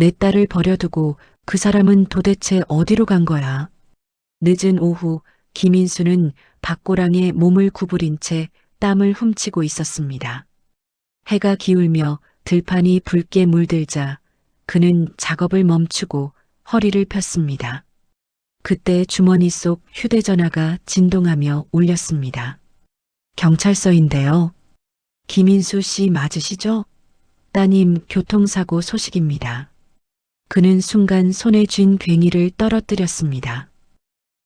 내 딸을 버려두고 그 사람은 도대체 어디로 간 거야? 늦은 오후 김인수는 밭고랑에 몸을 구부린 채 땀을 훔치고 있었습니다. 해가 기울며 들판이 붉게 물들자 그는 작업을 멈추고 허리를 폈습니다. 그때 주머니 속 휴대전화가 진동하며 울렸습니다. 경찰서인데요. 김인수 씨 맞으시죠? 따님 교통사고 소식입니다. 그는 순간 손에 쥔 괭이를 떨어뜨렸습니다.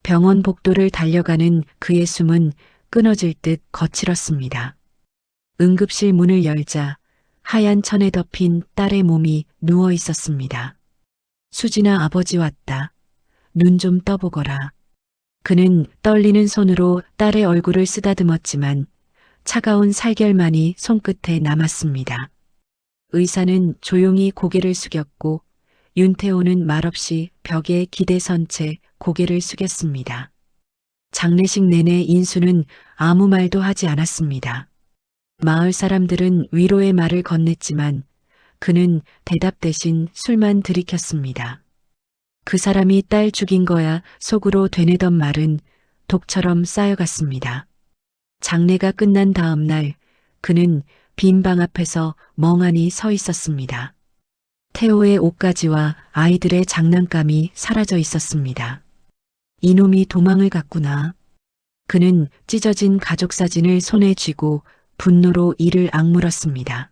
병원 복도를 달려가는 그의 숨은 끊어질 듯 거칠었습니다. 응급실 문을 열자 하얀 천에 덮인 딸의 몸이 누워 있었습니다. 수진아, 아버지 왔다. 눈 좀 떠보거라. 그는 떨리는 손으로 딸의 얼굴을 쓰다듬었지만 차가운 살결만이 손끝에 남았습니다. 의사는 조용히 고개를 숙였고 윤태호는 말없이 벽에 기대선 채 고개를 숙였습니다. 장례식 내내 인수는 아무 말도 하지 않았습니다. 마을 사람들은 위로의 말을 건넸지만 그는 대답 대신 술만 들이켰습니다. 그 사람이 딸 죽인 거야 속으로 되뇌던 말은 독처럼 쌓여갔습니다. 장례가 끝난 다음 날 그는 빈 방 앞에서 멍하니 서 있었습니다. 태호의 옷가지와 아이들의 장난감이 사라져 있었습니다. 이놈이 도망을 갔구나. 그는 찢어진 가족 사진을 손에 쥐고 분노로 이를 악물었습니다.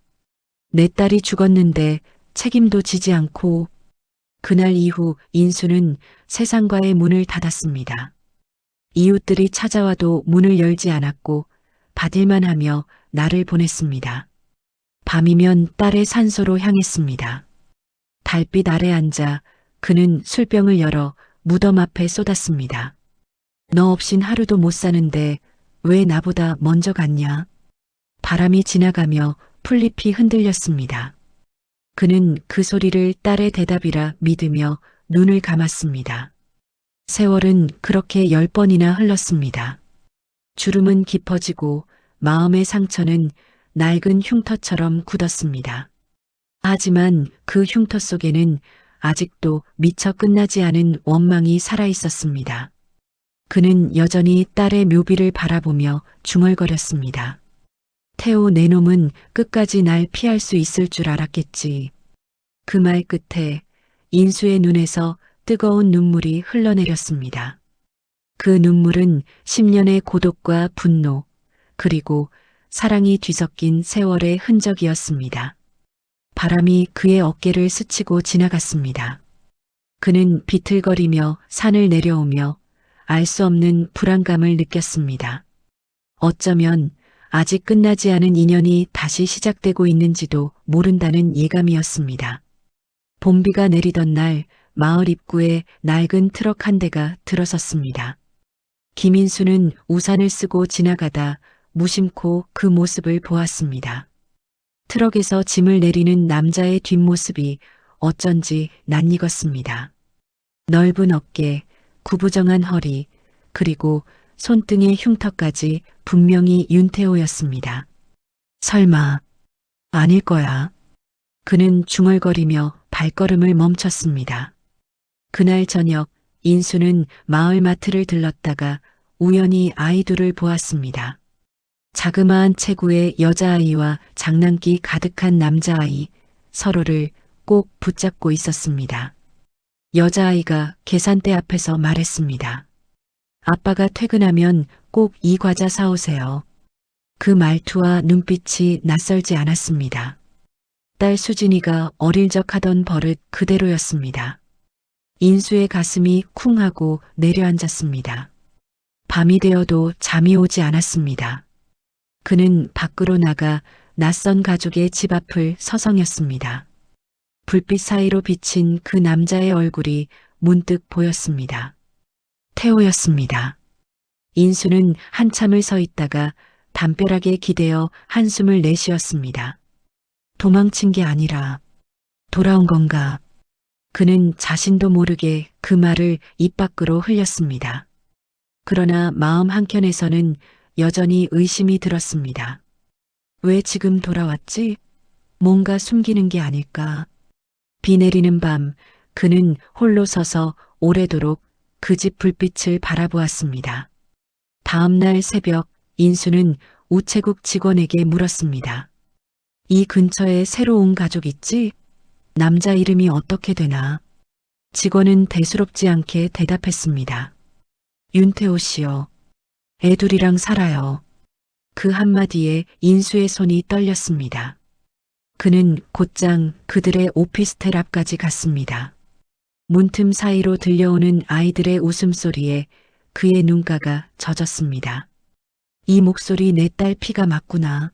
내 딸이 죽었는데 책임도 지지 않고. 그날 이후 인수는 세상과의 문을 닫았습니다. 이웃들이 찾아와도 문을 열지 않았고 받을만 하며 날을 보냈습니다. 밤이면 딸의 산소로 향했습니다. 달빛 아래 앉아 그는 술병을 열어 무덤 앞에 쏟았습니다. 너 없인 하루도 못 사는데 왜 나보다 먼저 갔냐? 바람이 지나가며 풀잎이 흔들렸습니다. 그는 그 소리를 딸의 대답이라 믿으며 눈을 감았습니다. 세월은 그렇게 10번이나 흘렀습니다. 주름은 깊어지고 마음의 상처는 낡은 흉터처럼 굳었습니다. 하지만 그 흉터 속에는 아직도 미처 끝나지 않은 원망이 살아 있었습니다. 그는 여전히 딸의 묘비를 바라보며 중얼거렸습니다. 태호 내 놈은 끝까지 날 피할 수 있을 줄 알았겠지. 그 말 끝에 인수의 눈에서 뜨거운 눈물이 흘러내렸습니다. 그 눈물은 10년의 고독과 분노, 그리고 사랑이 뒤섞인 세월의 흔적이었습니다. 바람이 그의 어깨를 스치고 지나갔습니다. 그는 비틀거리며 산을 내려오며 알 수 없는 불안감을 느꼈습니다. 어쩌면 아직 끝나지 않은 인연이 다시 시작되고 있는지도 모른다는 예감이었습니다. 봄비가 내리던 날 마을 입구에 낡은 트럭 한 대가 들어섰습니다. 김인수는 우산을 쓰고 지나가다 무심코 그 모습을 보았습니다. 트럭에서 짐을 내리는 남자의 뒷모습이 어쩐지 낯익었습니다. 넓은 어깨, 구부정한 허리, 그리고 손등의 흉터까지 분명히 윤태호였습니다. 설마 아닐 거야. 그는 중얼거리며 발걸음을 멈췄습니다. 그날 저녁 인수는 마을 마트를 들렀다가 우연히 아이 둘을 보았습니다. 자그마한 체구의 여자아이와 장난기 가득한 남자아이, 서로를 꼭 붙잡고 있었습니다. 여자아이가 계산대 앞에서 말했습니다. 아빠가 퇴근하면 꼭 이 과자 사오세요. 그 말투와 눈빛이 낯설지 않았습니다. 딸 수진이가 어릴 적 하던 버릇 그대로였습니다. 인수의 가슴이 쿵 하고 내려앉았습니다. 밤이 되어도 잠이 오지 않았습니다. 그는 밖으로 나가 낯선 가족의 집 앞을 서성였습니다. 불빛 사이로 비친 그 남자의 얼굴이 문득 보였습니다. 태호였습니다. 인수는 한참을 서 있다가 담벼락에 기대어 한숨을 내쉬었습니다. 도망친 게 아니라 돌아온 건가? 그는 자신도 모르게 그 말을 입 밖으로 흘렸습니다. 그러나 마음 한켠에서는 여전히 의심이 들었습니다. 왜 지금 돌아왔지? 뭔가 숨기는 게 아닐까? 비 내리는 밤 그는 홀로 서서 오래도록 그 집 불빛을 바라보았습니다. 다음 날 새벽 인수는 우체국 직원에게 물었습니다. 이 근처에 새로 온 가족 있지? 남자 이름이 어떻게 되나? 직원은 대수롭지 않게 대답했습니다. 윤태호 씨요. 애둘이랑 살아요. 그 한마디에 인수의 손이 떨렸습니다. 그는 곧장 그들의 오피스텔 앞까지 갔습니다. 문틈 사이로 들려오는 아이들의 웃음소리에 그의 눈가가 젖었습니다. 이 목소리 내 딸 피가 맞구나.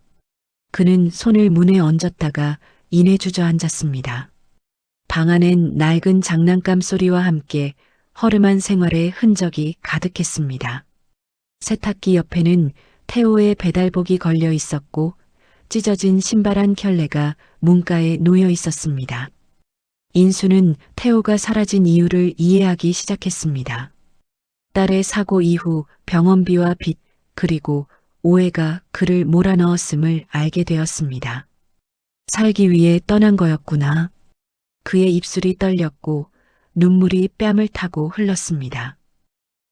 그는 손을 문에 얹었다가 이내 주저앉았습니다. 방 안엔 낡은 장난감 소리와 함께 허름한 생활의 흔적이 가득했습니다. 세탁기 옆에는 태호의 배달복이 걸려 있었고 찢어진 신발 한 켤레가 문가에 놓여 있었습니다. 인수는 태호가 사라진 이유를 이해하기 시작했습니다. 딸의 사고 이후 병원비와 빚 그리고 오해가 그를 몰아넣었음을 알게 되었습니다. 살기 위해 떠난 거였구나. 그의 입술이 떨렸고 눈물이 뺨을 타고 흘렀습니다.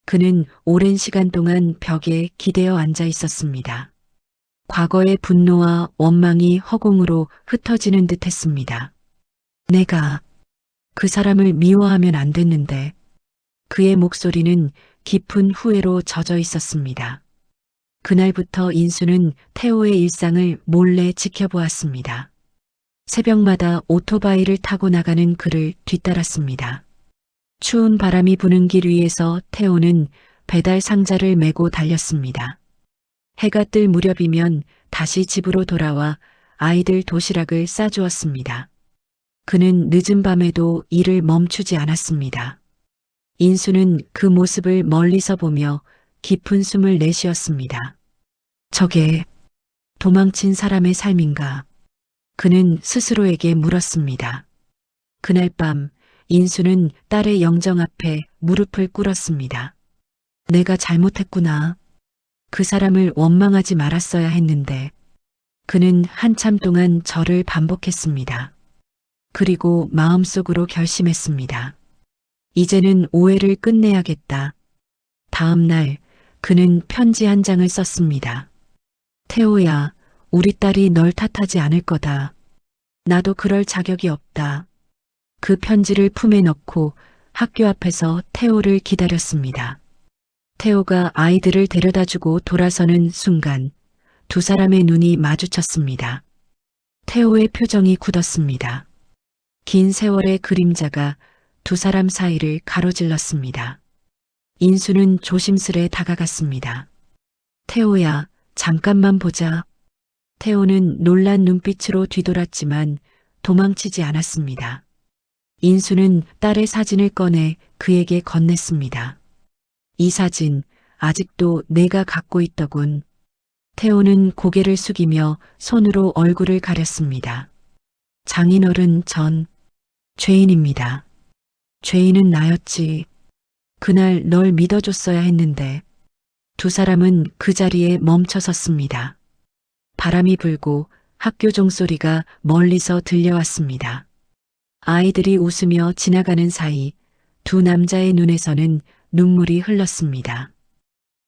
그는 오랜 시간 동안 벽에 기대어 앉아 있었습니다. 과거의 분노와 원망이 허공으로 흩어지는 듯 했습니다. 내가 그 사람을 미워하면 안 됐는데 그의 목소리는 깊은 후회로 젖어 있었습니다. 그날부터 인수는 태호의 일상을 몰래 지켜보았습니다. 새벽마다 오토바이를 타고 나가는 그를 뒤따랐습니다. 추운 바람이 부는 길 위에서 태호는 배달 상자를 메고 달렸습니다. 해가 뜰 무렵이면 다시 집으로 돌아와 아이들 도시락을 싸주었습니다. 그는 늦은 밤에도 일을 멈추지 않았습니다. 인수는 그 모습을 멀리서 보며 깊은 숨을 내쉬었습니다. 저게 도망친 사람의 삶인가? 그는 스스로에게 물었습니다. 그날 밤 인수는 딸의 영정 앞에 무릎을 꿇었습니다. 내가 잘못했구나. 그 사람을 원망하지 말았어야 했는데. 그는 한참 동안 절을 반복했습니다. 그리고 마음속으로 결심했습니다. 이제는 오해를 끝내야겠다. 다음 날 그는 편지 한 장을 썼습니다. 태호야, 우리 딸이 널 탓하지 않을 거다. 나도 그럴 자격이 없다. 그 편지를 품에 넣고 학교 앞에서 태호를 기다렸습니다. 태호가 아이들을 데려다주고 돌아서는 순간 두 사람의 눈이 마주쳤습니다. 태호의 표정이 굳었습니다. 긴 세월의 그림자가 두 사람 사이를 가로질렀습니다. 인수는 조심스레 다가갔습니다. 태호야, 잠깐만 보자. 태호는 놀란 눈빛으로 뒤돌았지만 도망치지 않았습니다. 인수는 딸의 사진을 꺼내 그에게 건넸습니다. 이 사진 아직도 내가 갖고 있더군. 태호는 고개를 숙이며 손으로 얼굴을 가렸습니다. 장인어른 전 죄인입니다. 죄인은 나였지. 그날 널 믿어줬어야 했는데. 두 사람은 그 자리에 멈춰 섰습니다. 바람이 불고 학교 종소리가 멀리서 들려왔습니다. 아이들이 웃으며 지나가는 사이 두 남자의 눈에서는 눈물이 흘렀습니다.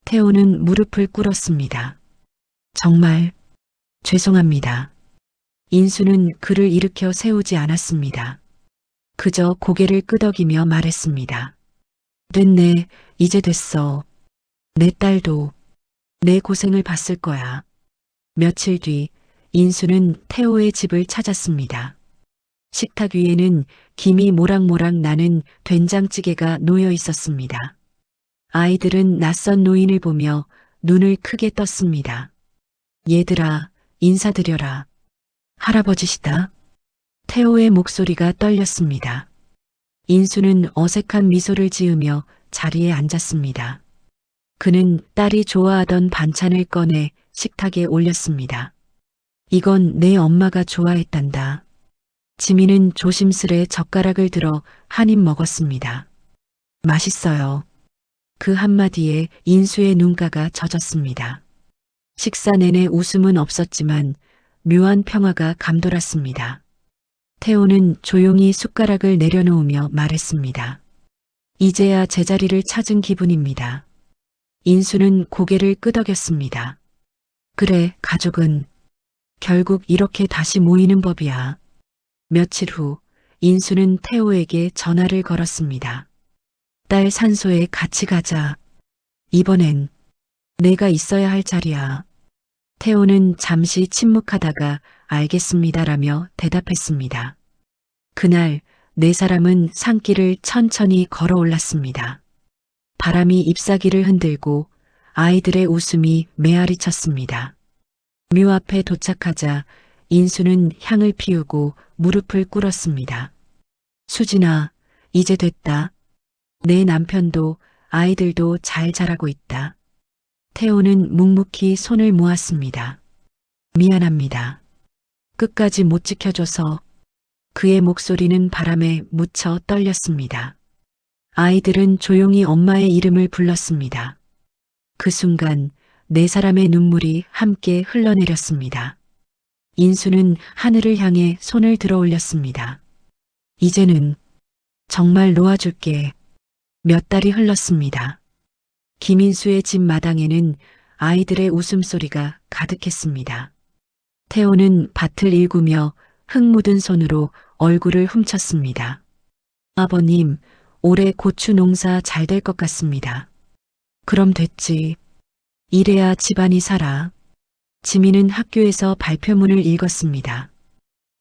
태호는 무릎을 꿇었습니다. 정말 죄송합니다. 인수는 그를 일으켜 세우지 않았습니다. 그저 고개를 끄덕이며 말했습니다. 됐네, 이제 됐어. 내 딸도 내 고생을 봤을 거야. 며칠 뒤 인수는 태호의 집을 찾았습니다. 식탁 위에는 김이 모락모락 나는 된장찌개가 놓여 있었습니다. 아이들은 낯선 노인을 보며 눈을 크게 떴습니다. 얘들아, 인사드려라. 할아버지시다. 태호의 목소리가 떨렸습니다. 인수는 어색한 미소를 지으며 자리에 앉았습니다. 그는 딸이 좋아하던 반찬을 꺼내 식탁에 올렸습니다. 이건 내 엄마가 좋아했단다. 지민은 조심스레 젓가락을 들어 한 입 먹었습니다. 맛있어요. 그 한마디에 인수의 눈가가 젖었습니다. 식사 내내 웃음은 없었지만 묘한 평화가 감돌았습니다. 태호는 조용히 숟가락을 내려놓으며 말했습니다. 이제야 제자리를 찾은 기분입니다. 인수는 고개를 끄덕였습니다. 그래, 가족은 결국 이렇게 다시 모이는 법이야. 며칠 후 인수는 태호에게 전화를 걸었습니다. 딸 산소에 같이 가자. 이번엔 내가 있어야 할 자리야. 태호는 잠시 침묵하다가 알겠습니다라며 대답했습니다. 그날 네 사람은 산길을 천천히 걸어 올랐습니다. 바람이 잎사귀를 흔들고 아이들의 웃음이 메아리 쳤습니다. 묘 앞에 도착하자 인수는 향을 피우고 무릎을 꿇었습니다. 수진아, 이제 됐다. 내 남편도 아이들도 잘 자라고 있다. 태호는 묵묵히 손을 모았습니다. 미안합니다. 끝까지 못 지켜줘서. 그의 목소리는 바람에 묻혀 떨렸습니다. 아이들은 조용히 엄마의 이름을 불렀습니다. 그 순간 네 사람의 눈물이 함께 흘러내렸습니다. 인수는 하늘을 향해 손을 들어 올렸습니다. 이제는 정말 놓아줄게. 몇 달이 흘렀습니다. 김인수의 집 마당에는 아이들의 웃음소리가 가득했습니다. 태호는 밭을 일구며 흙 묻은 손으로 얼굴을 훔쳤습니다. 아버님, 올해 고추 농사 잘 될 것 같습니다. 그럼 됐지. 이래야 집안이 살아. 지민은 학교에서 발표문을 읽었습니다.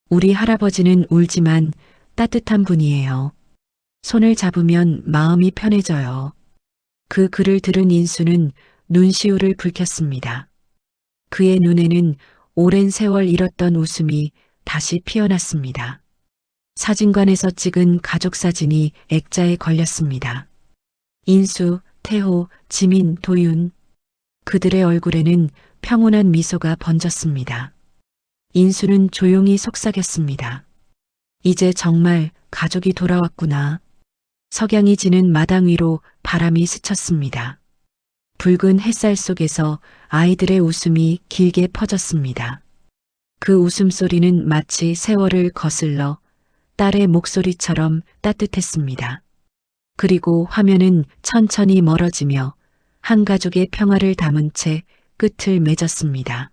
우리 할아버지는 울지만 따뜻한 분이에요. 손을 잡으면 마음이 편해져요. 그 글을 들은 인수는 눈시울을 붉혔습니다. 그의 눈에는 오랜 세월 잃었던 웃음이 다시 피어났습니다. 사진관에서 찍은 가족 사진이 액자에 걸렸습니다. 인수, 태호, 지민, 도윤. 그들의 얼굴에는 평온한 미소가 번졌습니다. 인수는 조용히 속삭였습니다. 이제 정말 가족이 돌아왔구나. 석양이 지는 마당 위로 바람이 스쳤습니다. 붉은 햇살 속에서 아이들의 웃음이 길게 퍼졌습니다. 그 웃음소리는 마치 세월을 거슬러 딸의 목소리처럼 따뜻했습니다. 그리고 화면은 천천히 멀어지며 한 가족의 평화를 담은 채 끝을 맺었습니다.